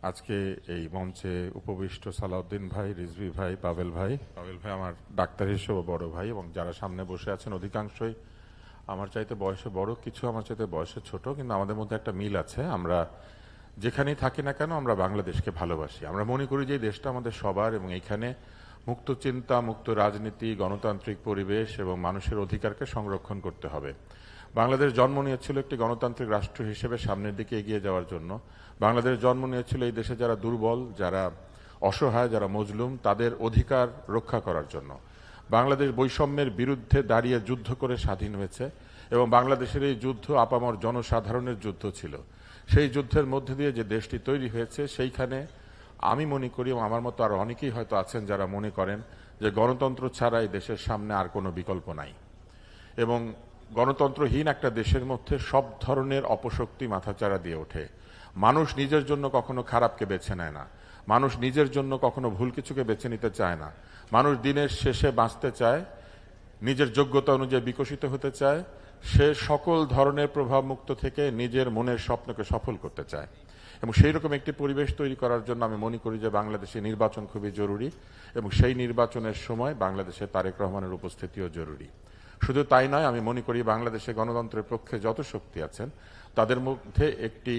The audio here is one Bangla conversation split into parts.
আজকে এই মঞ্চে উপবিষ্ট সালাউদ্দিন ভাই, রিজভী ভাই, পাভেল ভাই আমার ডাক্তার হিসেবে বড় ভাই, এবং যারা সামনে বসে আছেন অধিকাংশই আমার চাইতে বয়সে বড়, কিছু আমার চাইতে বয়সে ছোট, কিন্তু আমাদের মধ্যে একটা মিল আছে। আমরা যেখানেই থাকি না কেন আমরা বাংলাদেশকে ভালোবাসি। আমরা মনে করি যে এই দেশটা আমাদের সবার, এবং এইখানে মুক্ত চিন্তা, মুক্ত রাজনীতি, গণতান্ত্রিক পরিবেশ এবং মানুষের অধিকারকে সংরক্ষণ করতে হবে। বাংলাদেশ জন্ম নিয়েছিল একটি গণতান্ত্রিক রাষ্ট্র হিসেবে সামনের দিকে এগিয়ে যাওয়ার জন্য। বাংলাদেশ জন্ম নিয়েছিল এই দেশে যারা দুর্বল, যারা অসহায়, যারা মজলুম, তাদের অধিকার রক্ষা করার জন্য। বাংলাদেশ বৈষম্যের বিরুদ্ধে দাঁড়িয়ে যুদ্ধ করে স্বাধীন হয়েছে, এবং বাংলাদেশের এই যুদ্ধ আপামর জনসাধারণের যুদ্ধ ছিল। সেই যুদ্ধের মধ্যে দিয়ে যে দেশটি তৈরি হয়েছে, সেইখানে আমি মনে করি, এবং আমার মতো আরো অনেকেই হয়তো আছেন যারা মনে করেন যে গণতন্ত্র ছাড়া এই দেশের সামনে আর কোনো বিকল্প নাই, এবং গণতন্ত্রহীন একটা দেশের মধ্যে সব ধরনের অপশক্তি মাথাচাড়া দিয়ে ওঠে। মানুষ নিজের জন্য কখনো খারাপকে বেছে নেয় না, মানুষ নিজের জন্য কখনো ভুল কিছুকে বেছে নিতে চায় না। মানুষ দিনের শেষে বাঁচতে চায়, নিজের যোগ্যতা অনুযায়ী বিকশিত হতে চায়, সে সকল ধরনের প্রভাবমুক্ত থেকে নিজের মনের স্বপ্নকে সফল করতে চায়। এবং সেই রকম একটি পরিবেশ তৈরি করার জন্য আমি মনে করি যে বাংলাদেশে নির্বাচন খুবই জরুরি, এবং সেই নির্বাচনের সময় বাংলাদেশে তারেক রহমানের উপস্থিতিও জরুরি। শুধু তাই নয়, আমি মনে করি বাংলাদেশে গণতন্ত্রের পক্ষে যত শক্তি আছেন তাদের মধ্যে একটি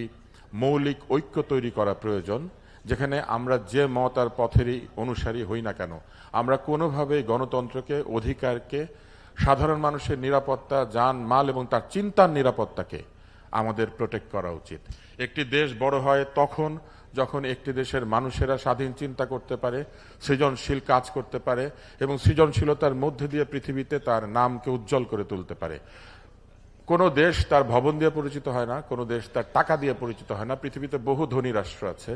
মৌলিক ঐক্য তৈরি করা প্রয়োজন, যেখানে আমরা যে মত আর পথেরই অনুসারী হই না কেন, আমরা কোনোভাবেই গণতন্ত্রকে, অধিকারকে, সাধারণ মানুষের নিরাপত্তা, যান মাল এবং তার চিন্তার নিরাপত্তাকে আমাদের প্রোটেক্ট করা উচিত। একটি দেশ বড় হয় তখন যখন একটি দেশের মানুষেরা স্বাধীন চিন্তা করতে পারে, সৃজনশীল কাজ করতে পারে, এবং সৃজনশীলতার মধ্যে দিয়ে পৃথিবীতে তার নামকে উজ্জ্বল করে তুলতে পারে। কোনো দেশ তার ভবন দিয়ে পরিচিত হয় না, কোনো দেশ তার টাকা দিয়ে পরিচিত হয় না। পৃথিবীতে বহু ধনী রাষ্ট্র আছে,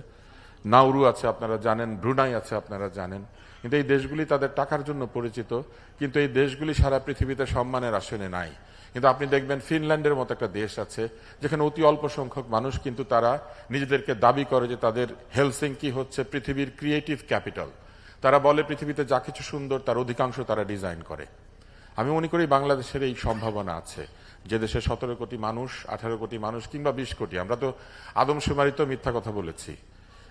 নাউরু আছে আপনারা জানেন, ব্রুনাই আছে আপনারা জানেন, কিন্তু এই দেশগুলি তাদের টাকার জন্য পরিচিত, কিন্তু এই দেশগুলি সারা পৃথিবীতে সম্মানের আসনে নাই। কিন্তু আপনি দেখবেন ফিনল্যান্ডের মতো একটা দেশ আছে যেখানে অতি অল্প সংখ্যক মানুষ, কিন্তু তারা নিজেদেরকে দাবি করে যে তাদের হেলসিঙ্কি হচ্ছে পৃথিবীর ক্রিয়েটিভ ক্যাপিটাল। তারা বলে পৃথিবীতে যা কিছু সুন্দর তার অধিকাংশ তারা ডিজাইন করে। আমি মনে করি বাংলাদেশের এই সম্ভাবনা আছে, যে দেশে 17 কোটি মানুষ, 18 কোটি মানুষ কিংবা 20 কোটি, আমরা তো আদমশুমারিতে মিথ্যা কথা বলেছি।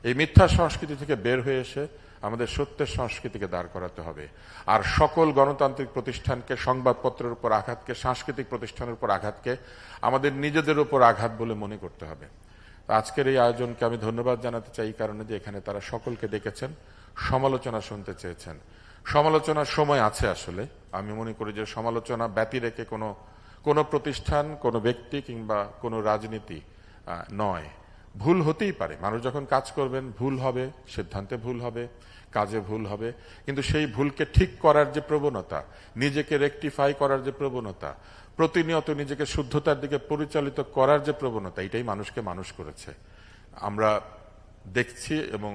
এই মিথ্যা সংস্কৃতি থেকে বের হয়ে এসে আমাদের সত্যের সংস্কৃতিকে দাঁড় করাতে হবে। আর সকল গণতান্ত্রিক প্রতিষ্ঠানকে, সংবাদপত্রের উপর আঘাতকে, সাংস্কৃতিক প্রতিষ্ঠানের উপর আঘাতকে আমাদের নিজেদের উপর আঘাত বলে মনে করতে হবে। আজকের এই আয়োজনকে আমি ধন্যবাদ জানাতে চাই এই কারণে যে এখানে তারা সকলকে ডেকেছেন, সমালোচনা শুনতে চেয়েছেন। সমালোচনার সময় আছে আসলে। আমি মনে করি যে সমালোচনা ব্যতি রেখে কোনো প্রতিষ্ঠান, কোনো ব্যক্তি কিংবা কোনো রাজনীতি নয়। ভুল হতেই পারে, মানুষ যখন কাজ করবেন ভুল হবে, সিদ্ধান্তে ভুল হবে, কাজে ভুল হবে, কিন্তু সেই ভুলকে ঠিক করার যে প্রবণতা, নিজেকে রেকটিফাই করার যে প্রবণতা, প্রতিনিয়ত নিজেকে শুদ্ধতার দিকে পরিচালিত করার যে প্রবণতা, এটাই মানুষকে মানুষ করেছে। আমরা দেখছি এবং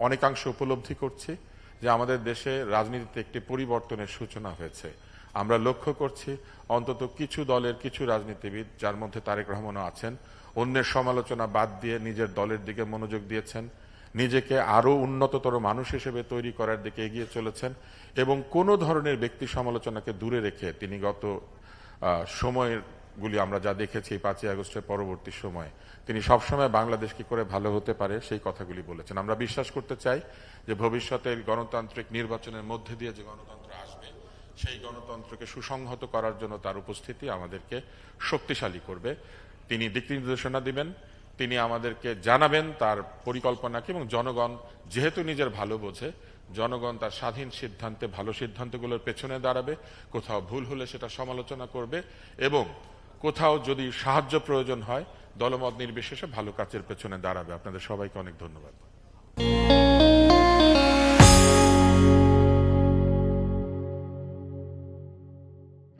অনেকাংশ উপলব্ধি করছি যে আমাদের দেশে রাজনীতিতে একটি পরিবর্তনের সূচনা হয়েছে। আমরা লক্ষ্য করছি অন্তত কিছু দলের কিছু রাজনীতিবিদ, যার মধ্যে তারেক রহমানও আছেন, অন্যের সমালোচনা বাদ দিয়ে নিজের দলের দিকে মনোযোগ দিয়েছেন, নিজেকে আরো উন্নততর মানুষ হিসেবে তৈরি করার দিকে এগিয়ে চলেছেন, এবং কোনো ধরনের ব্যক্তি সমালোচনাকে দূরে রেখে তিনি গত সময়গুলি আমরা যা দেখেছি 5ই আগস্টের পরবর্তী সময়ে তিনি সবসময় বাংলাদেশ কি করে ভালো হতে পারে সেই কথাগুলি বলেছেন। আমরা বিশ্বাস করতে চাই যে ভবিষ্যতের গণতান্ত্রিক নির্বাচনের মধ্যে দিয়ে যে গণতন্ত্র আসবে, সেই গণতন্ত্রকে সুসংহত করার জন্য তার উপস্থিতি আমাদেরকে শক্তিশালী করবে। তিনি দিক নির্দেশনা দিবেন, তিনি আমাদেরকে জানাবেন তার পরিকল্পনাকে, এবং জনগণ যেহেতু নিজের ভালো বোঝে, জনগণ তার স্বাধীন সিদ্ধান্তে, ভালো সিদ্ধান্তগুলোর পেছনে দাঁড়াবে। কোথাও ভুল হলে সেটা সমালোচনা করবে, এবং কোথাও যদি সাহায্য প্রয়োজন হয় দলমত নির্বিশেষে ভালো কাজের পেছনে দাঁড়াবে। আপনাদের সবাইকে অনেক ধন্যবাদ।